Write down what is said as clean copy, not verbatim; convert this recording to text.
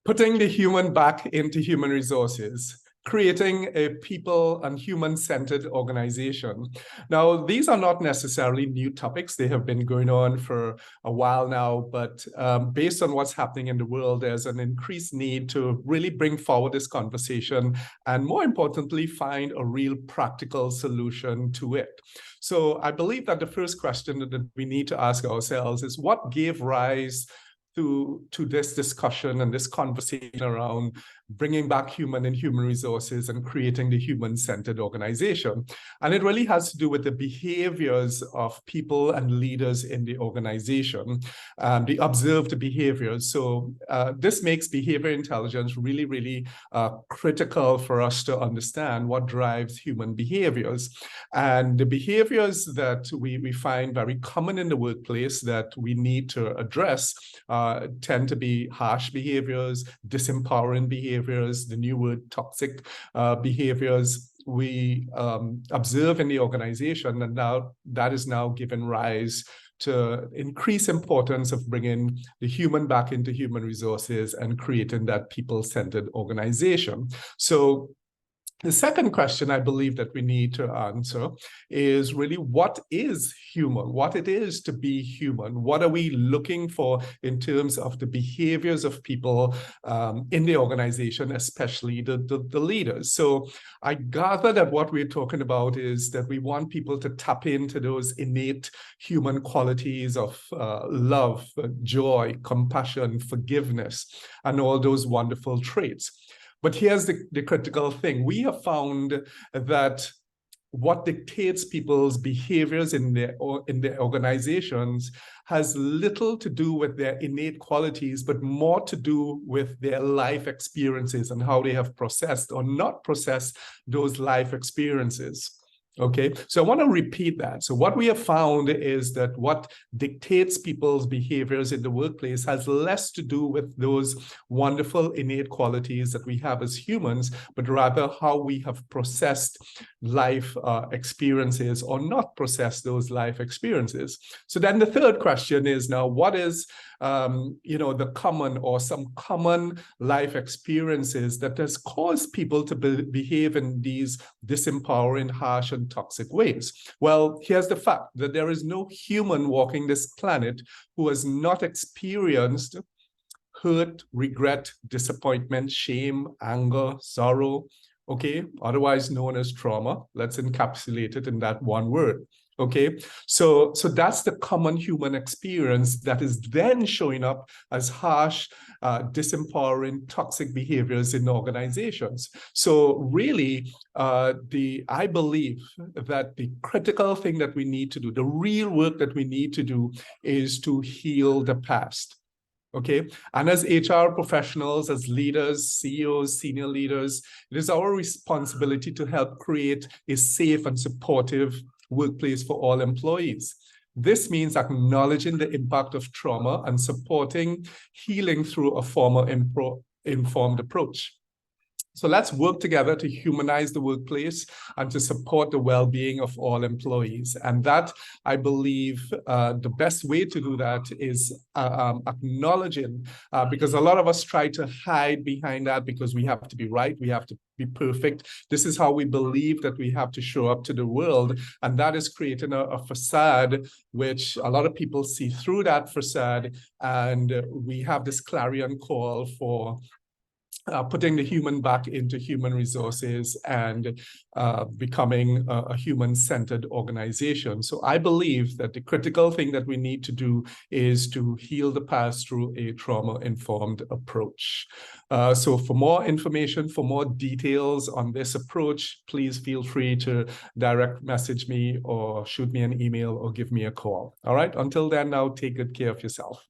Putting the human back into human resources, creating a people and human-centered organization. Now, these are not necessarily new topics. They have been going on for a while now, but based on what's happening in the world, there's an increased need to really bring forward this conversation and, more importantly, find a real practical solution to it. So I believe that the first question that we need to ask ourselves is, what gave rise to this discussion and this conversation around bringing back human and human resources and creating the human-centered organization? And it really has to do with the behaviors of people and leaders in the organization, the observed behaviors. So this makes behavior intelligence really, really critical for us to understand what drives human behaviors. And the behaviors that we find very common in the workplace that we need to address tend to be harsh behaviors, disempowering behaviors, the new word toxic behaviors we observe in the organization, and now that is now given rise to increase importance of bringing the human back into human resources and creating that people-centered organization. So the second question I believe that we need to answer is really, what is human? What it is to be human? What are we looking for in terms of the behaviors of people in the organization, especially the leaders? So I gather that what we're talking about is that we want people to tap into those innate human qualities of love, joy, compassion, forgiveness, and all those wonderful traits. But here's the critical thing. We have found that what dictates people's behaviors in their organizations has little to do with their innate qualities, but more to do with their life experiences and how they have processed or not processed those life experiences. Okay, so I want to repeat that. So what we have found is that what dictates people's behaviors in the workplace has less to do with those wonderful innate qualities that we have as humans, but rather how we have processed life experiences or not processed those life experiences. So then the third question is now, what is the common or some common life experiences that has caused people to behave in these disempowering, harsh, and toxic ways? Well, here's the fact that there is no human walking this planet who has not experienced hurt, regret, disappointment, shame, anger, sorrow, okay, otherwise known as trauma. Let's encapsulate it in that one word. Okay, so that's the common human experience that is then showing up as harsh, disempowering, toxic behaviors in organizations. So really, I believe that the critical thing that we need to do, the real work that we need to do, is to heal the past. Okay, and as HR professionals, as leaders, CEOs, senior leaders, it is our responsibility to help create a safe and supportive workplace for all employees. This means acknowledging the impact of trauma and supporting healing through a informed approach. So let's work together to humanize the workplace and to support the well-being of all employees. And that, I believe, the best way to do that is acknowledging, because a lot of us try to hide behind that because we have to be right, we have to be perfect. This is how we believe that we have to show up to the world. And that is creating a facade, which a lot of people see through that facade. And we have this clarion call for putting the human back into human resources and becoming a human-centered organization. So I believe that the critical thing that we need to do is to heal the past through a trauma-informed approach. So for more information, for more details on this approach, please feel free to direct message me or shoot me an email or give me a call. All right, until then, now take good care of yourself.